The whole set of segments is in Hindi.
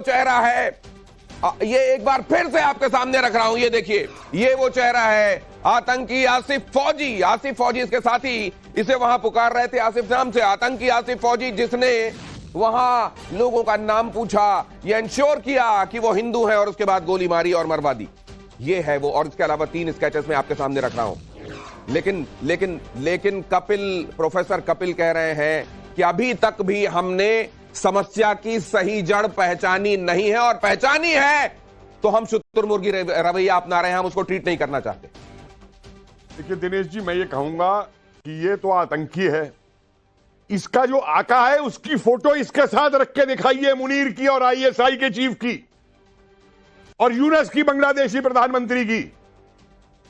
चेहरा है, ये एक बार फिर से आपके सामने रख रहा हूं। ये देखिए, ये वो चेहरा है आतंकी आसिफ फौजी। आसिफ फौजी इसके साथी इसे वहां पुकार रहे थे आसिफ नाम से। आतंकी आसिफ फौजी जिसने वहां लोगों का नाम पूछा, ये इंश्योर किया कि वो हिंदू हैं और उसके बाद गोली मारी और मरवा दी। ये है वो। और इसके अलावा 3 स्केचेस में आपके सामने रख रहा हूं। लेकिन प्रोफेसर कपिल कह रहे हैं कि अभी तक भी हमने समस्या की सही जड़ पहचानी नहीं है, और पहचानी है तो हम शुतुरमुर्गी रवैया अपना रहे हैं, हम उसको ट्रीट नहीं करना चाहते। देखिए दिनेश जी, मैं ये कहूंगा कि ये तो आतंकी है। इसका जो आका है उसकी फोटो इसके साथ रख के दिखाइए, मुनीर की और आईएसआई के चीफ की और यूनस की, बांग्लादेशी प्रधानमंत्री की।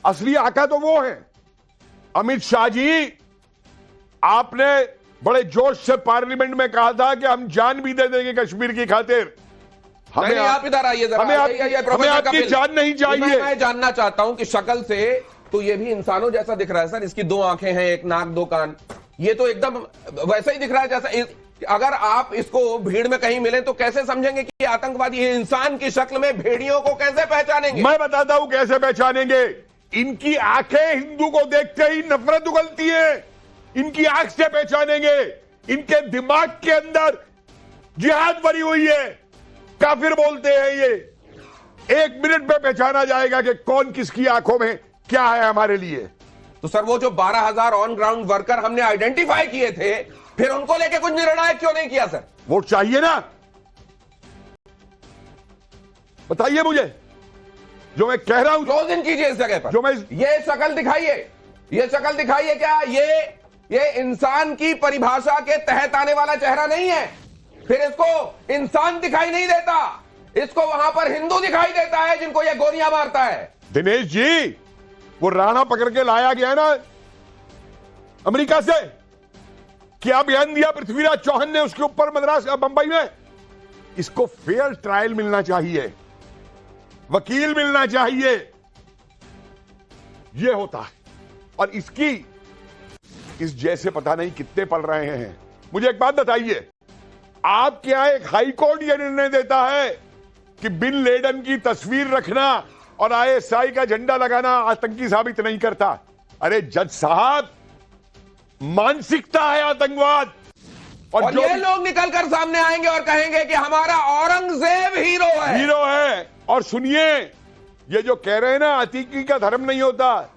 असली आका तो वो है। अमित शाह जी, आपने बड़े जोश से पार्लियामेंट में कहा था कि हम जान भी दे देंगे कश्मीर की खातिर। हमें आप इधर आइए जरा, हमें आपकी जान नहीं चाहिए। मैं जानना चाहता हूं कि शक्ल से तो ये भी इंसानों जैसा दिख रहा है सर। इसकी 2 आंखें हैं, 1 नाक 2 कान, ये तो एकदम वैसा ही दिख रहा है जैसा। अगर आप इसको भीड़ में कहीं मिले तो कैसे समझेंगे कि आतंकवादी है? इंसान की शक्ल में भेड़ियों को कैसे पहचानेंगे? मैं बताता हूं कैसे पहचानेंगे। इनकी आंखें हिंदू को देखते ही नफरत उगलती है। इनकी आंख से पहचानेंगे। इनके दिमाग के अंदर जिहाद भरी हुई है, काफिर बोलते हैं ये। 1 मिनट में पहचाना जाएगा कि कौन किसकी आंखों में क्या है हमारे लिए। तो सर वो जो 12,000 ऑन ग्राउंड वर्कर हमने आइडेंटिफाई किए थे, फिर उनको लेके कुछ निर्णय क्यों नहीं किया सर? वोट चाहिए ना, बताइए मुझे। जो मैं कह रहा हूं, क्लोज इन कीजिए इस जगह पर। जो मैं ये शक्ल दिखाइए, ये शक्ल दिखाइए। क्या ये इंसान की परिभाषा के तहत आने वाला चेहरा नहीं है? फिर इसको इंसान दिखाई नहीं देता, इसको वहां पर हिंदू दिखाई देता है जिनको ये गोलियां मारता है। दिनेश जी, वो राणा पकड़ के लाया गया ना अमेरिका से, क्या बयान दिया पृथ्वीराज चौहान ने उसके ऊपर मद्रास बंबई में? इसको फेयर ट्रायल मिलना चाहिए, वकील मिलना चाहिए। यह होता है। और इसकी इस जैसे पता नहीं कितने पल रहे हैं। मुझे एक बात बताइए, आप क्या एक हाई कोर्ट यह निर्णय देता है कि बिन लेडन की तस्वीर रखना और आईएसआई का झंडा लगाना आतंकी साबित नहीं करता? अरे जज साहब, मानसिकता है आतंकवाद। और ये लोग निकलकर सामने आएंगे और कहेंगे कि हमारा औरंगजेब हीरो है। और सुनिए, ये जो कह रहे हैं ना आतंकी का धर्म नहीं होता,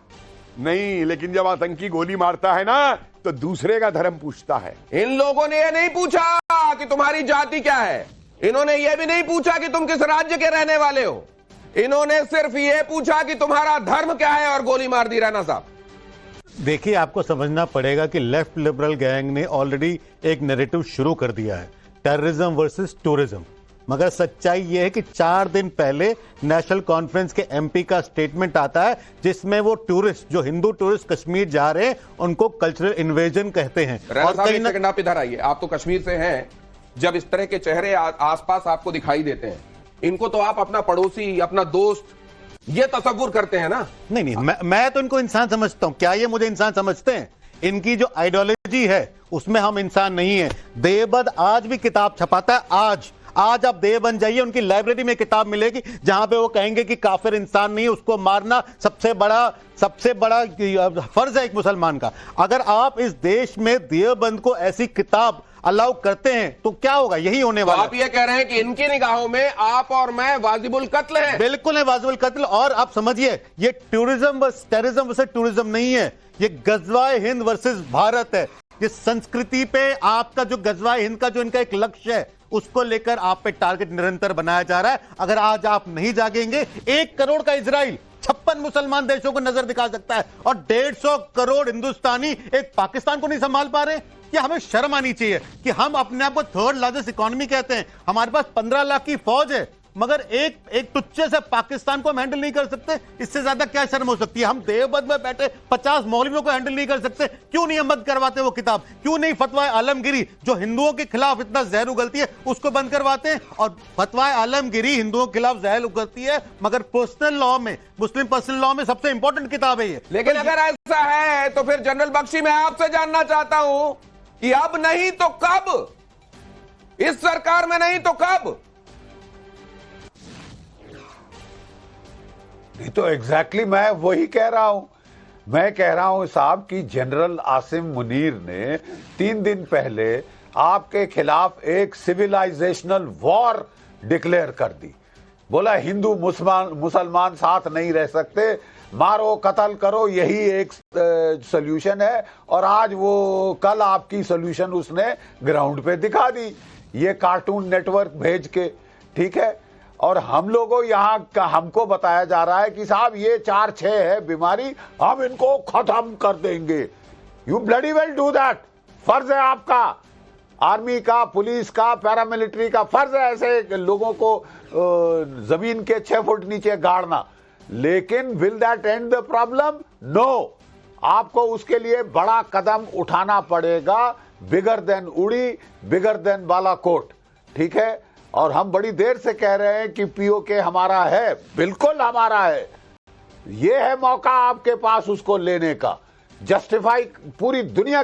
नहीं, लेकिन जब आतंकी गोली मारता है ना तो दूसरे का धर्म पूछता है। इन लोगों ने यह नहीं पूछा कि तुम्हारी जाति क्या है, इन्होंने यह भी नहीं पूछा कि तुम किस राज्य के रहने वाले हो, इन्होंने सिर्फ यह पूछा कि तुम्हारा धर्म क्या है, और गोली मार दी। राणा साहब देखिए, आपको समझना पड़ेगा कि लेफ्ट लिबरल गैंग ने ऑलरेडी एक नैरेटिव शुरू कर दिया है, टेररिज्म वर्सेस टूरिज्म। मगर सच्चाई यह है कि 4 दिन पहले नेशनल कॉन्फ्रेंस के एमपी का स्टेटमेंट आता है जिसमें वो टूरिस्ट, जो हिंदू टूरिस्ट कश्मीर जा रहे हैं, उनको कल्चरल इन्वेजन कहते हैं। और कहीं आप इधर आइए, आप तो कश्मीर से हैं। जब इस तरह के चेहरे आसपास आपको दिखाई देते हैं, इनको तो आप अपना पड़ोसी, अपना दोस्त ये तसव्वुर करते हैं ना? नहीं, मैं तो इनको इंसान समझता हूं। क्या ये मुझे इंसान समझते हैं? इनकी जो आइडियोलॉजी है उसमें हम इंसान नहीं है। देवबंद आज भी किताब छपाता है। आज आप देवबंद जाइए, उनकी लाइब्रेरी में किताब मिलेगी जहां पे वो कहेंगे कि काफिर इंसान नहीं है, उसको मारना सबसे बड़ा फर्ज है एक मुसलमान का। अगर आप इस देश में देवबंद को ऐसी किताब अलाउ करते हैं तो क्या होगा? यही होने वाला। आप ये कह रहे हैं कि इनकी निगाहों में आप और मैं वाजिबुल कत्ल हैं? बिल्कुल है, वाजिबुल कत्ल। और आप समझिए, ये टेररिज्म वर्सेस टूरिज्म नहीं है, ये गजवाए हिंद वर्सेस भारत है। ये संस्कृति पे आपका जो गजवाए हिंद का जो इनका एक लक्ष्य है, उसको लेकर आप पे टारगेट निरंतर बनाया जा रहा है। अगर आज आप नहीं जागेंगे, 1 करोड़ का इजराइल 56 मुसलमान देशों को नजर दिखा सकता है, और 150 करोड़ हिंदुस्तानी एक पाकिस्तान को नहीं संभाल पा रहे। ये हमें शर्म आनी चाहिए कि हम अपने आप को 3rd लार्जेस्ट इकोनॉमी कहते हैं, हमारे पास 15 लाख की फौज है, मगर एक टुच्चे से पाकिस्तान को हम हैंडल नहीं कर सकते। इससे ज्यादा क्या शर्म हो सकती है? हम देवबंद में बैठे 50 मौलवियों को हैंडल नहीं कर सकते। क्यों नहीं हम बंद करवाते वो किताब? क्यों नहीं फतवा आलमगिरी, जो हिंदुओं के खिलाफ इतना जहर उगलती है, उसको बंद करवाते हैं? और फतवा आलमगिरी हिंदुओं के खिलाफ जहर उगलती है, मगर पर्सनल लॉ में, मुस्लिम पर्सनल लॉ में सबसे इंपॉर्टेंट किताब है ये। लेकिन अगर ऐसा है तो फिर जनरल बख्शी, मैं आपसे जानना चाहता हूं कि अब नहीं तो कब? इस सरकार में नहीं तो कब? नहीं तो एग्जैक्टली मैं वही कह रहा हूं। मैं कह रहा हूं साहब कि जनरल आसिम मुनीर ने 3 दिन पहले आपके खिलाफ एक सिविलाइजेशनल वॉर डिक्लेयर कर दी। बोला हिंदू मुसलमान साथ नहीं रह सकते, मारो कत्ल करो, यही एक सोल्यूशन है। और आज वो कल आपकी सोल्यूशन उसने ग्राउंड पे दिखा दी, ये कार्टून नेटवर्क भेज के, ठीक है। और हम लोगों यहाँ हमको बताया जा रहा है कि साहब ये 4-6 है बीमारी, हम इनको खत्म कर देंगे। You bloody well do that, फर्ज है आपका, आर्मी का, पुलिस का, पैरामिलिट्री का फर्ज है ऐसे लोगों को जमीन के 6 फुट नीचे गाड़ना। लेकिन will that end the problem? No. आपको उसके लिए बड़ा कदम उठाना पड़ेगा, बिगर देन उड़ी, बिगर देन बालाकोट, ठीक है। और हम बड़ी देर से कह रहे हैं कि पीओके हमारा है, बिल्कुल हमारा है। ये है मौका आपके पास उसको लेने का, जस्टिफाई पूरी दुनिया